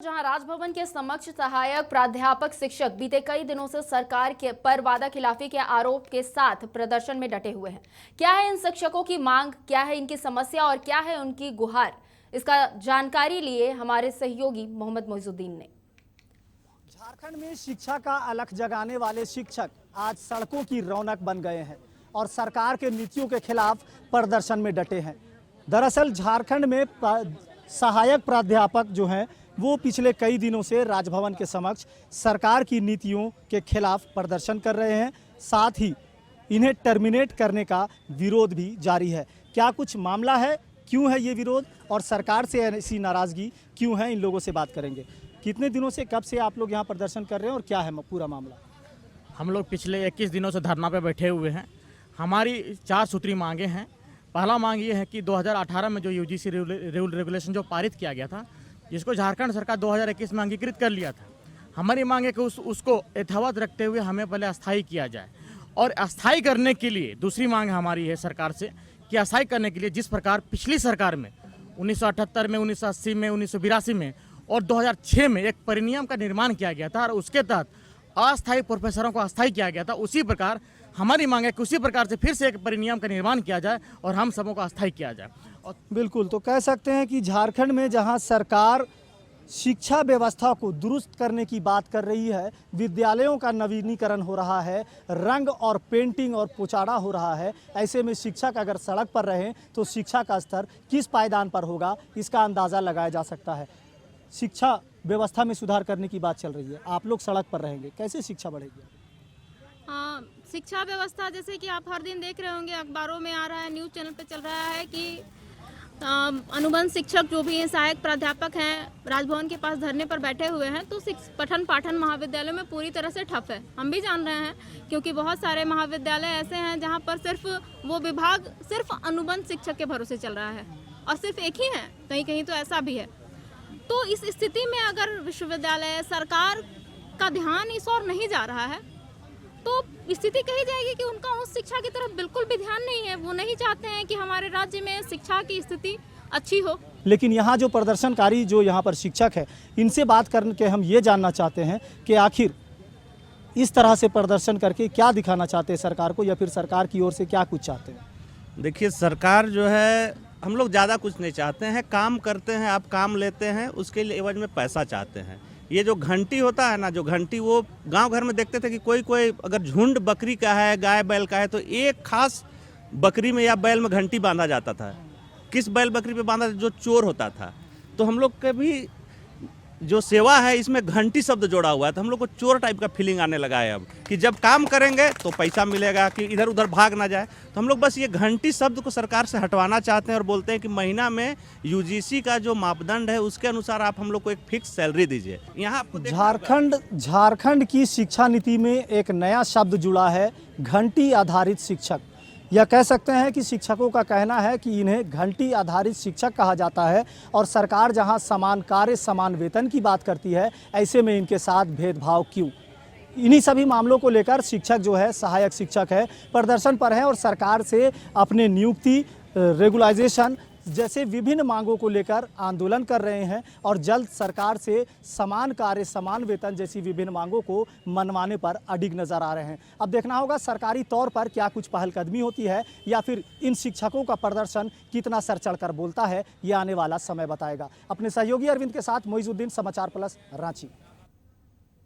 जहां राजभवन के समक्ष सहायक प्राध्यापक शिक्षक बीते कई दिनों से सरकार के पर वादाखिलाफी के आरोप के साथ प्रदर्शन में डटे हुए हैं। क्या है इन शिक्षकों की मांग, क्या है इनकी समस्या और क्या है उनकी गुहार, इसका जानकारी लिए हमारे सहयोगी मोहम्मद मोइजुद्दीन ने। झारखंड में शिक्षा का अलख जगाने वाले शिक्षक आज सड़कों की रौनक बन गए हैं और सरकार के नीतियों के खिलाफ प्रदर्शन में डटे हैं। दरअसल झारखंड में सहायक प्राध्यापक जो हैं वो पिछले कई दिनों से राजभवन के समक्ष सरकार की नीतियों के खिलाफ प्रदर्शन कर रहे हैं, साथ ही इन्हें टर्मिनेट करने का विरोध भी जारी है। क्या कुछ मामला है, क्यों है ये विरोध और सरकार से ऐसी नाराज़गी क्यों है, इन लोगों से बात करेंगे। कितने दिनों से, कब से आप लोग यहाँ प्रदर्शन कर रहे हैं और क्या है पूरा मामला? हम लोग पिछले 21 दिनों से धरना पे बैठे हुए हैं। हमारी 4 सूत्री मांगे हैं। पहला मांग ये है कि 2018 में जो यूजीसी रूल रेगुलेशन जो पारित किया गया था, जिसको झारखंड सरकार 2021 में अंगीकृत कर लिया था, हमारी मांग है कि उसको यथावत रखते हुए हमें पहले अस्थायी किया जाए। और अस्थायी करने के लिए दूसरी मांग हमारी है सरकार से कि अस्थायी करने के लिए जिस प्रकार पिछली सरकार में 1978 में, 1980 में, 1982 में और 2006 में एक परिनियम का निर्माण किया गया था और उसके तहत अस्थायी प्रोफेसरों को अस्थायी किया गया था, उसी प्रकार हमारी मांग है कि उसी प्रकार से फिर से एक परिनियम का निर्माण किया जाए और हम सबों को अस्थायी किया जाए। और बिल्कुल, तो कह सकते हैं कि झारखंड में जहां सरकार शिक्षा व्यवस्था को दुरुस्त करने की बात कर रही है, विद्यालयों का नवीनीकरण हो रहा है, रंग और पेंटिंग और पोचाड़ा हो रहा है, ऐसे में शिक्षक अगर सड़क पर रहें तो शिक्षा का स्तर किस पायदान पर होगा, इसका अंदाज़ा लगाया जा सकता है। शिक्षा व्यवस्था में सुधार करने की बात चल रही है, आप लोग सड़क पर रहेंगे, कैसे शिक्षा बढ़ेगी? शिक्षा व्यवस्था, जैसे कि आप हर दिन देख रहे होंगे, अखबारों में आ रहा है, न्यूज़ चैनल पे चल रहा है कि अनुबंध शिक्षक जो भी हैं, सहायक प्राध्यापक हैं, राजभवन के पास धरने पर बैठे हुए हैं, तो पठन पाठन महाविद्यालयों में पूरी तरह से ठप है। हम भी जान रहे हैं क्योंकि बहुत सारे महाविद्यालय ऐसे हैं जहां पर सिर्फ वो विभाग सिर्फ अनुबंध शिक्षक के भरोसे चल रहा है और सिर्फ एक ही है, कहीं कहीं तो ऐसा भी है। तो इस स्थिति में अगर विश्वविद्यालय, सरकार का ध्यान इस ओर नहीं जा रहा है तो स्थिति कही जाएगी कि उनका उस शिक्षा की तरफ बिल्कुल भी ध्यान नहीं है। वो नहीं चाहते हैं कि हमारे राज्य में शिक्षा की स्थिति अच्छी हो। लेकिन यहाँ जो प्रदर्शनकारी जो यहाँ पर शिक्षक है, इनसे बात करके हम ये जानना चाहते हैं कि आखिर इस तरह से प्रदर्शन करके क्या दिखाना चाहते हैं सरकार को, या फिर सरकार की ओर से क्या कुछ चाहते हैं? देखिए, सरकार जो है, हम लोग ज़्यादा कुछ नहीं चाहते हैं। काम करते हैं, आप काम लेते हैं, उसके लिए एवज में पैसा चाहते हैं। ये जो घंटी होता है ना, जो घंटी, वो गांव घर में देखते थे कि कोई अगर झुंड बकरी का है, गाय बैल का है, तो एक खास बकरी में या बैल में घंटी बांधा जाता था। किस बैल बकरी पे बांधा? जो चोर होता था। तो हम लोग के भी जो सेवा है इसमें घंटी शब्द जोड़ा हुआ है, तो हम लोग को चोर टाइप का फीलिंग आने लगा है अब कि जब काम करेंगे तो पैसा मिलेगा, कि इधर उधर भाग ना जाए। तो हम लोग बस ये घंटी शब्द को सरकार से हटवाना चाहते हैं और बोलते हैं कि महीना में यूजीसी का जो मापदंड है उसके अनुसार आप हम लोग को एक फिक्स सैलरी दीजिए। यहाँ झारखंड की शिक्षा नीति में एक नया शब्द जुड़ा है, घंटी आधारित शिक्षक। यह कह सकते हैं कि शिक्षकों का कहना है कि इन्हें घंटी आधारित शिक्षक कहा जाता है और सरकार जहां समान कार्य समान वेतन की बात करती है, ऐसे में इनके साथ भेदभाव क्यों? इन्हीं सभी मामलों को लेकर शिक्षक जो है, सहायक शिक्षक है, प्रदर्शन पर है और सरकार से अपने नियुक्ति, रेगुलाइजेशन जैसे विभिन्न मांगों को लेकर आंदोलन कर रहे हैं और जल्द सरकार से समान कार्य समान वेतन जैसी विभिन्न मांगों को मनवाने पर अडिग नजर आ रहे हैं। अब देखना होगा सरकारी तौर पर क्या कुछ पहलकदमी होती है या फिर इन शिक्षकों का प्रदर्शन कितना सर चढ़कर बोलता है, ये आने वाला समय बताएगा। अपने सहयोगी अरविंद के साथ मोइजुद्दीन, समाचार प्लस, रांची।